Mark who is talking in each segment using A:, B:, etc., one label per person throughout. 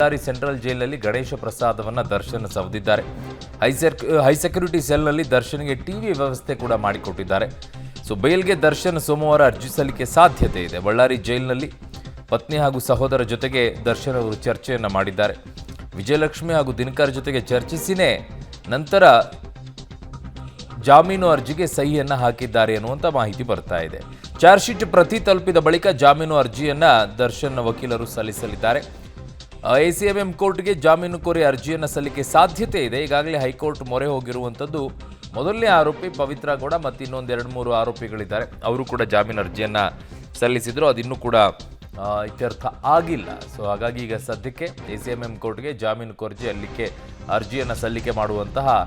A: Ballari central ಜೈಲಿನಲ್ಲಿ ಗಣೇಶ ಪ್ರಸಾದವನ್ನು Darshan ಸವದಿದ್ದಾರೆ. High security ಸೆಲ್ನಲ್ಲಿ ದರ್ಶನ್ಗೆ ಟಿವಿ ವ್ಯವಸ್ಥೆ ಕೂಡ ಮಾಡಿಕೊಟ್ಟಿದ್ದಾರೆ. ಸೊ ಬೇಲ್ಗೆ ದರ್ಶನ್ ಸೋಮವಾರ ಅರ್ಜಿ ಸಲ್ಲಿಕೆ ಸಾಧ್ಯತೆ ಇದೆ. ಬಳ್ಳಾರಿ ಜೈಲಿನಲ್ಲಿ ಪತ್ನಿ ಹಾಗೂ ಸಹೋದರ ಜೊತೆಗೆ ದರ್ಶನ್ ಅವರು ಚರ್ಚೆಯನ್ನು ಮಾಡಿದ್ದಾರೆ. ವಿಜಯಲಕ್ಷ್ಮಿ ಹಾಗೂ ದಿನಕರ್ ಜೊತೆಗೆ ಚರ್ಚಿಸಿನೇ ನಂತರ ಜಾಮೀನು ಅರ್ಜಿಗೆ ಸಹಿಯನ್ನು ಹಾಕಿದ್ದಾರೆ ಅನ್ನುವಂಥ ಮಾಹಿತಿ ಬರ್ತಾ ಇದೆ. ಚಾರ್ಜ್ ಶೀಟ್ ಪ್ರತಿ ತಲುಪಿದ ಬಳಿಕ ಜಾಮೀನು ಅರ್ಜಿಯನ್ನು ದರ್ಶನ್ ವಕೀಲರು ಸಲ್ಲಿಸಲಿದ್ದಾರೆ. ಎಸಿಎಂಎಂ ಕೋರ್ಟ್ಗೆ ಜಾಮೀನು ಕೋರಿ ಅರ್ಜಿಯನ್ನು ಸಲ್ಲಿಕೆ ಸಾಧ್ಯತೆ ಇದೆ. ಈಗಾಗಲೇ ಹೈಕೋರ್ಟ್ ಮೊರೆ ಹೋಗಿರುವಂಥದ್ದು ಮೊದಲನೇ ಆರೋಪಿ ಪವಿತ್ರ ಗೌಡ ಮತ್ತು ಇನ್ನೊಂದು 2-3 ಆರೋಪಿಗಳಿದ್ದಾರೆ. ಅವರು ಕೂಡ ಜಾಮೀನು ಅರ್ಜಿಯನ್ನು ಸಲ್ಲಿಸಿದ್ರು. ಅದಿನ್ನೂ ಕೂಡ ಇತ್ಯರ್ಥ ಆಗಿಲ್ಲ. ಸೊ ಹಾಗಾಗಿ ಈಗ ಸದ್ಯಕ್ಕೆ ಎಸಿಎಂಎಂ ಕೋರ್ಟ್ಗೆ ಜಾಮೀನು ಕೋರಿ ಅರ್ಜಿಯನ್ನು ಸಲ್ಲಿಕೆ ಮಾಡುವಂತಹ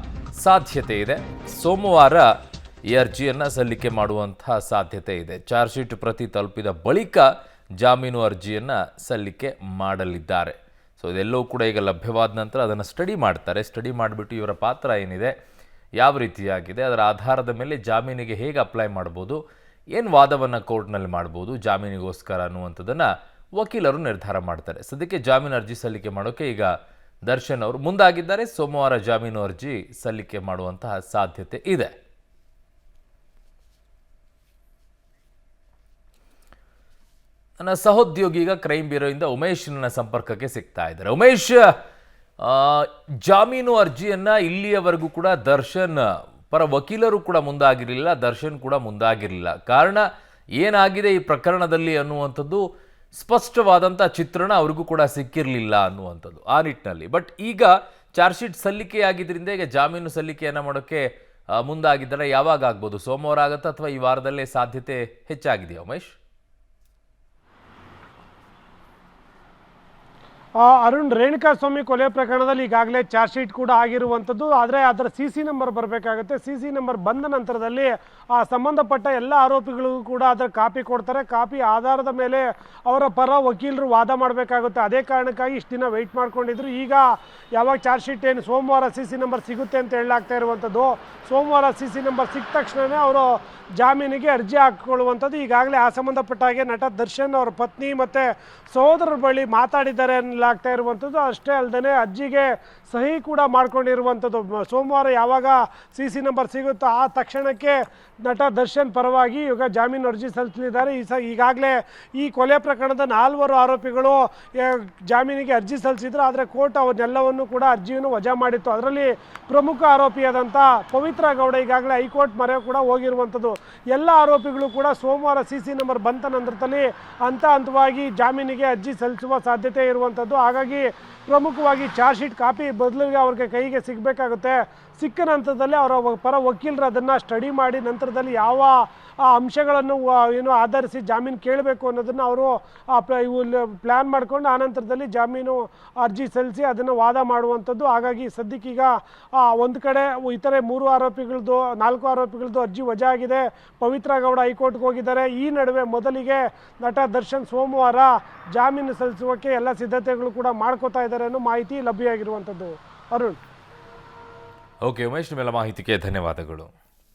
A: ಸಾಧ್ಯತೆ ಇದೆ. ಸೋಮವಾರ ಈ ಅರ್ಜಿಯನ್ನು ಸಲ್ಲಿಕೆ ಮಾಡುವಂತಹ ಸಾಧ್ಯತೆ ಇದೆ. ಚಾರ್ಜ್ ಶೀಟ್ ಪ್ರತಿ ತಲುಪಿದ ಬಳಿಕ ಜಾಮೀನು ಅರ್ಜಿಯನ್ನು ಸಲ್ಲಿಕೆ ಮಾಡಲಿದ್ದಾರೆ. ಸೊ ಇದೆಲ್ಲವೂ ಕೂಡ ಈಗ ಲಭ್ಯವಾದ ನಂತರ ಅದನ್ನು ಸ್ಟಡಿ ಮಾಡ್ತಾರೆ. ಸ್ಟಡಿ ಮಾಡಿಬಿಟ್ಟು ಇವರ ಪಾತ್ರ ಏನಿದೆ, ಯಾವ ರೀತಿಯಾಗಿದೆ, ಅದರ ಆಧಾರದ ಮೇಲೆ ಜಾಮೀನಿಗೆ ಹೇಗೆ ಅಪ್ಲೈ ಮಾಡ್ಬೋದು, ಏನು ವಾದವನ್ನು ಕೋರ್ಟ್ನಲ್ಲಿ ಮಾಡ್ಬೋದು ಜಾಮೀನಿಗೋಸ್ಕರ ಅನ್ನುವಂಥದ್ದನ್ನು ವಕೀಲರು ನಿರ್ಧಾರ ಮಾಡ್ತಾರೆ. ಸದ್ಯಕ್ಕೆ ಜಾಮೀನು ಅರ್ಜಿ ಸಲ್ಲಿಕೆ ಮಾಡೋಕ್ಕೆ ಈಗ ದರ್ಶನ್ ಅವರು ಮುಂದಾಗಿದ್ದಾರೆ. ಸೋಮವಾರ ಜಾಮೀನು ಅರ್ಜಿ ಸಲ್ಲಿಕೆ ಮಾಡುವಂತಹ ಸಾಧ್ಯತೆ ಇದೆ. ನನ್ನ ಸಹೋದ್ಯೋಗಿ ಈಗ ಕ್ರೈಮ್ ಬ್ಯೂರೋಯಿಂದ ಉಮೇಶ್ ನನ್ನ ಸಂಪರ್ಕಕ್ಕೆ ಸಿಗ್ತಾ ಇದ್ದಾರೆ. ಉಮೇಶ್, ಜಾಮೀನು ಅರ್ಜಿಯನ್ನು ಇಲ್ಲಿಯವರೆಗೂ ಕೂಡ ದರ್ಶನ್ ಪರ ವಕೀಲರು ಕೂಡ ಮುಂದಾಗಿರಲಿಲ್ಲ, ದರ್ಶನ್ ಕೂಡ ಮುಂದಾಗಿರಲಿಲ್ಲ. ಕಾರಣ ಏನಾಗಿದೆ ಈ ಪ್ರಕರಣದಲ್ಲಿ ಅನ್ನುವಂಥದ್ದು ಸ್ಪಷ್ಟವಾದಂಥ ಚಿತ್ರಣ ಅವ್ರಿಗೂ ಕೂಡ ಸಿಕ್ಕಿರಲಿಲ್ಲ ಅನ್ನುವಂಥದ್ದು ಆ ನಿಟ್ಟಿನಲ್ಲಿ. ಬಟ್ ಈಗ ಚಾರ್ಜ್ ಶೀಟ್ ಸಲ್ಲಿಕೆಯಾಗಿದ್ದರಿಂದ ಈಗ ಜಾಮೀನು ಸಲ್ಲಿಕೆಯನ್ನು ಮಾಡೋಕ್ಕೆ ಮುಂದಾಗಿದ್ದಾರೆ. ಯಾವಾಗ ಆಗ್ಬೋದು? ಸೋಮವಾರ ಆಗುತ್ತಾ ಅಥವಾ ಈ ವಾರದಲ್ಲೇ ಸಾಧ್ಯತೆ ಹೆಚ್ಚಾಗಿದೆಯಾ ಉಮೇಶ್?
B: ಅರುಣ್, ರೇಣುಕಾಸ್ವಾಮಿ ಕೊಲೆ ಪ್ರಕರಣದಲ್ಲಿ ಈಗಾಗಲೇ ಚಾರ್ಜ್ ಶೀಟ್ ಕೂಡ ಆಗಿರುವಂಥದ್ದು. ಆದರೆ ಅದರ CC ನಂಬರ್ ಬರಬೇಕಾಗುತ್ತೆ. CC ನಂಬರ್ ಬಂದ ನಂತರದಲ್ಲಿ ಸಂಬಂಧಪಟ್ಟ ಎಲ್ಲ ಆರೋಪಿಗಳಿಗೂ ಕೂಡ ಅದರ ಕಾಪಿ ಕೊಡ್ತಾರೆ. ಕಾಪಿ ಆಧಾರದ ಮೇಲೆ ಅವರ ಪರ ವಕೀಲರು ವಾದ ಮಾಡಬೇಕಾಗುತ್ತೆ. ಅದೇ ಕಾರಣಕ್ಕಾಗಿ ಇಷ್ಟು ದಿನ ವೆಯ್ಟ್ ಮಾಡ್ಕೊಂಡಿದ್ರು. ಈಗ ಯಾವಾಗ ಚಾರ್ಜ್ ಶೀಟ್ ಏನು ಸೋಮವಾರ CC ನಂಬರ್ ಸಿಗುತ್ತೆ ಅಂತ ಹೇಳಲಾಗ್ತಾ ಇರುವಂಥದ್ದು. ಸೋಮವಾರ CC ನಂಬರ್ ಸಿಕ್ಕ ತಕ್ಷಣವೇ ಅವರು ಜಾಮೀನಿಗೆ ಅರ್ಜಿ ಹಾಕಿಕೊಳ್ಳುವಂಥದ್ದು. ಈಗಾಗಲೇ ಆ ಸಂಬಂಧಪಟ್ಟ ಹಾಗೆ ನಟ ದರ್ಶನ್ ಅವರ ಪತ್ನಿ ಮತ್ತು ಸಹೋದರರ ಬಳಿ ಮಾತಾಡಿದ್ದಾರೆ ಅನ್ನಲಾಗ್ತಾ ಇರುವಂಥದ್ದು. ಅಷ್ಟೇ ಅಲ್ಲದೆ ಅರ್ಜಿಗೆ ಸಹಿ ಕೂಡ ಮಾಡ್ಕೊಂಡಿರುವಂಥದ್ದು. ಸೋಮವಾರ ಯಾವಾಗ CC ನಂಬರ್ ಸಿಗುತ್ತೋ ಆ ತಕ್ಷಣಕ್ಕೆ ನಟ ದರ್ಶನ್ ಪರವಾಗಿ ಈಗ ಜಾಮೀನು ಅರ್ಜಿ ಸಲ್ಲಿಸಲಿದ್ದಾರೆ. ಈಗಾಗಲೇ ಈ ಕೊಲೆ ಪ್ರಕರಣದ 4 ಆರೋಪಿಗಳು ಜಾಮೀನಿಗೆ ಅರ್ಜಿ ಸಲ್ಲಿಸಿದ್ರು. ಆದರೆ ಕೋರ್ಟ್ ಅವನ್ನೆಲ್ಲವನ್ನು ಕೂಡ ಅರ್ಜಿಯನ್ನು ವಜಾ ಮಾಡಿತ್ತು. ಅದರಲ್ಲಿ ಪ್ರಮುಖ ಆರೋಪಿಯಾದಂಥ ಪವಿತ್ರ ಗೌಡ ಈಗಾಗಲೇ ಹೈಕೋರ್ಟ್ ಮೊರೆ ಕೂಡ ಹೋಗಿರುವಂಥದ್ದು. ಎಲ್ಲ ಆರೋಪಿಗಳು ಕೂಡ ಸೋಮವಾರ CC ನಂಬರ್ ಬಂದ ನಂತರದಲ್ಲಿ ಹಂತವಾಗಿ ಜಾಮೀನಿಗೆ ಅರ್ಜಿ ಸಲ್ಲಿಸುವ ಸಾಧ್ಯತೆ ಇರುವಂಥದ್ದು. ಹಾಗಾಗಿ ಪ್ರಮುಖವಾಗಿ ಚಾರ್ಜ್ ಶೀಟ್ ಕಾಪಿ ಬದಲಿಗೆ ಅವ್ರಿಗೆ ಕೈಗೆ ಸಿಗಬೇಕಾಗುತ್ತೆ. ಸಿಕ್ಕ ನಂತರದಲ್ಲಿ ಅವರ ಪರ ವಕೀಲರು ಅದನ್ನು ಸ್ಟಡಿ ಮಾಡಿ ನಂತರದಲ್ಲಿ ಯಾವ ಅಂಶಗಳನ್ನು ಆಧರಿಸಿ ಜಾಮೀನು ಕೇಳಬೇಕು ಅನ್ನೋದನ್ನು ಅವರು ಪ್ಲ್ಯಾನ್ ಮಾಡಿಕೊಂಡು ಆನಂತರದಲ್ಲಿ ಜಾಮೀನು ಅರ್ಜಿ ಸಲ್ಲಿಸಿ ಅದನ್ನು ವಾದ ಮಾಡುವಂಥದ್ದು. ಹಾಗಾಗಿ ಸದ್ಯಕ್ಕೀಗ ಒಂದು ಕಡೆ ಇತರೆ 4 ಆರೋಪಿಗಳದ್ದು ಅರ್ಜಿ ವಜಾ ಆಗಿದೆ. ಪವಿತ್ರ ಗೌಡ ಹೈಕೋರ್ಟ್ಗೆ ಹೋಗಿದ್ದಾರೆ. ಈ ನಡುವೆ ಮೊದಲಿಗೆ ನಟ ದರ್ಶನ್ ಸೋಮವಾರ ಜಾಮೀನು ಸಲ್ಲಿಸುವಕ್ಕೆ ಎಲ್ಲ ಸಿದ್ಧತೆಗಳು ಕೂಡ ಮಾಡ್ಕೋತಾ ಇದ್ದಾರೆ ಅನ್ನೋ ಮಾಹಿತಿ ಲಭ್ಯವಾಗಿರುವಂಥದ್ದು. ಅರುಣ್.
A: ಓಕೆ ಉಮೇಶ್, ನಿಮ್ಮೆಲ್ಲ ಮಾಹಿತಿಗೆ ಧನ್ಯವಾದಗಳು.